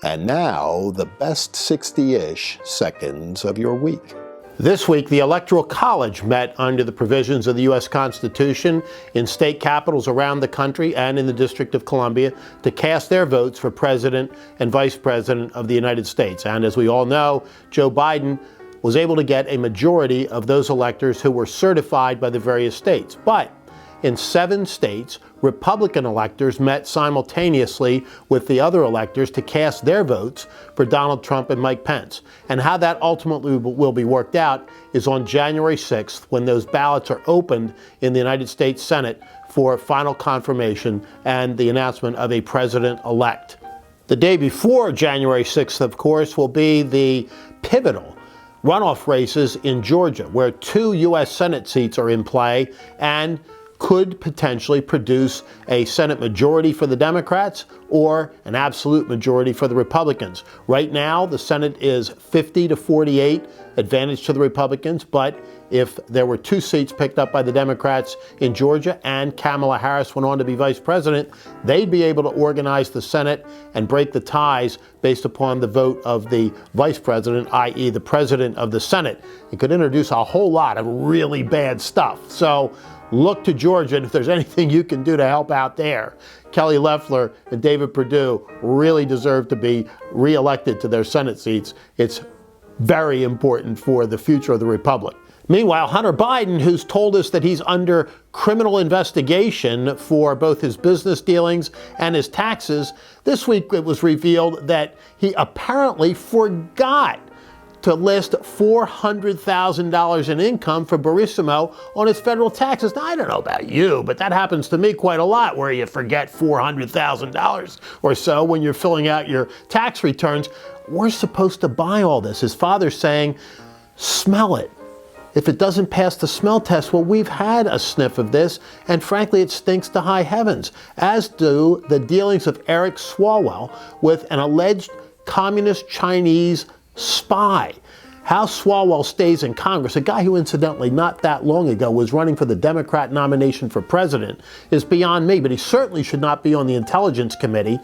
And now, the best 60-ish seconds of your week. This week, the Electoral College met under the provisions of the U.S. Constitution in state capitals around the country and in the District of Columbia to cast their votes for President and Vice President of the United States. And as we all know, Joe Biden was able to get a majority of those electors who were certified by the various states. But in 7 states, Republican electors met simultaneously with the other electors to cast their votes for Donald Trump and Mike Pence. And how that ultimately will be worked out is on January 6th, when those ballots are opened in the United States Senate for final confirmation and the announcement of a president-elect. The day before January 6th, of course, will be the pivotal runoff races in Georgia, where 2 U.S. Senate seats are in play and could potentially produce a Senate majority for the Democrats or an absolute majority for the Republicans. Right now, the Senate is 50-48 advantage to the Republicans, but if there were 2 seats picked up by the Democrats in Georgia and Kamala Harris went on to be vice president, they'd be able to organize the Senate and break the ties based upon the vote of the vice president, i.e. the president of the Senate. It could introduce a whole lot of really bad stuff. So look to Georgia, and if there's anything you can do to help out there. Kelly Loeffler and David Perdue really deserve to be reelected to their Senate seats. It's very important for the future of the Republic. Meanwhile, Hunter Biden, who's told us that he's under criminal investigation for both his business dealings and his taxes, this week it was revealed that he apparently forgot to list $400,000 in income for Barissimo on his federal taxes. Now, I don't know about you, but that happens to me quite a lot, where you forget $400,000 or so when you're filling out your tax returns. We're supposed to buy all this. His father's saying, smell it. If it doesn't pass the smell test, well, we've had a sniff of this, and frankly, it stinks to high heavens, as do the dealings of Eric Swalwell with an alleged communist Chinese spy. How Swalwell stays in Congress, a guy who incidentally not that long ago was running for the Democrat nomination for president, is beyond me, but he certainly should not be on the Intelligence Committee.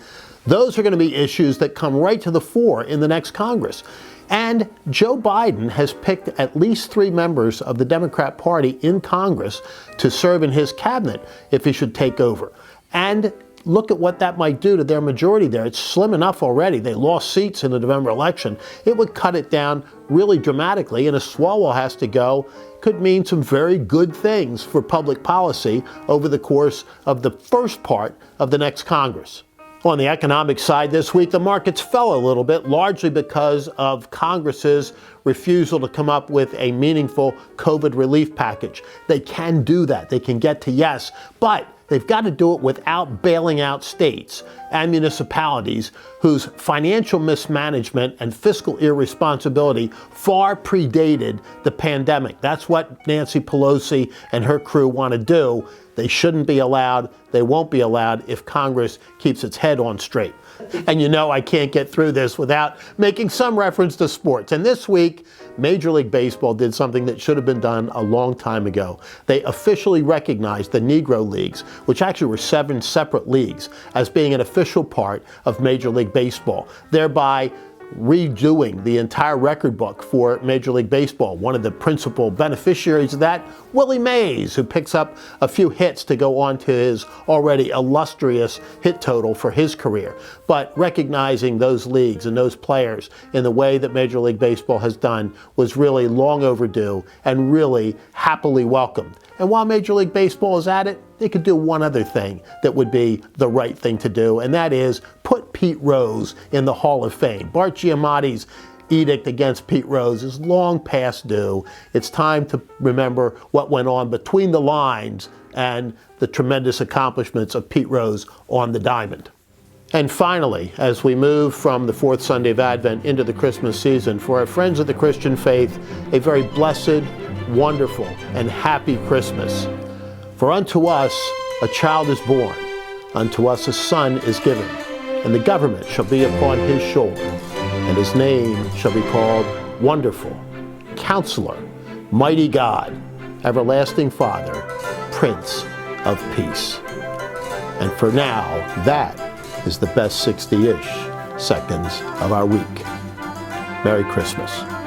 Those are going to be issues that come right to the fore in the next Congress. And Joe Biden has picked at least 3 members of the Democrat Party in Congress to serve in his cabinet if he should take over. And look at what that might do to their majority there. It's slim enough already. They lost seats in the November election. It would cut it down really dramatically, and if Swalwell has to go, could mean some very good things for public policy over the course of the first part of the next Congress. On the economic side this week, the markets fell a little bit, largely because of Congress's refusal to come up with a meaningful COVID relief package. They can do that. They can get to yes, but they've got to do it without bailing out states and municipalities whose financial mismanagement and fiscal irresponsibility far predated the pandemic. That's what Nancy Pelosi and her crew want to do. They shouldn't be allowed. They won't be allowed if Congress keeps its head on straight. And you know I can't get through this without making some reference to sports. And this week, Major League Baseball did something that should have been done a long time ago. They officially recognized the Negro Leagues, which actually were 7 separate leagues, as being an official part of Major League Baseball, thereby redoing the entire record book for Major League Baseball. One of the principal beneficiaries of that, Willie Mays, who picks up a few hits to go on to his already illustrious hit total for his career. But recognizing those leagues and those players in the way that Major League Baseball has done was really long overdue and really happily welcomed. And while Major League Baseball is at it, they could do one other thing that would be the right thing to do, and that is put Pete Rose in the Hall of Fame. Bart Giamatti's edict against Pete Rose is long past due. It's time to remember what went on between the lines and the tremendous accomplishments of Pete Rose on the diamond. And finally, as we move from the 4th Sunday of Advent into the Christmas season, for our friends of the Christian faith, a very blessed, wonderful, and happy Christmas. For unto us a child is born, unto us a son is given, and the government shall be upon his shoulder, and his name shall be called Wonderful, Counselor, Mighty God, Everlasting Father, Prince of Peace. And for now, that is the best 60-ish seconds of our week. Merry Christmas.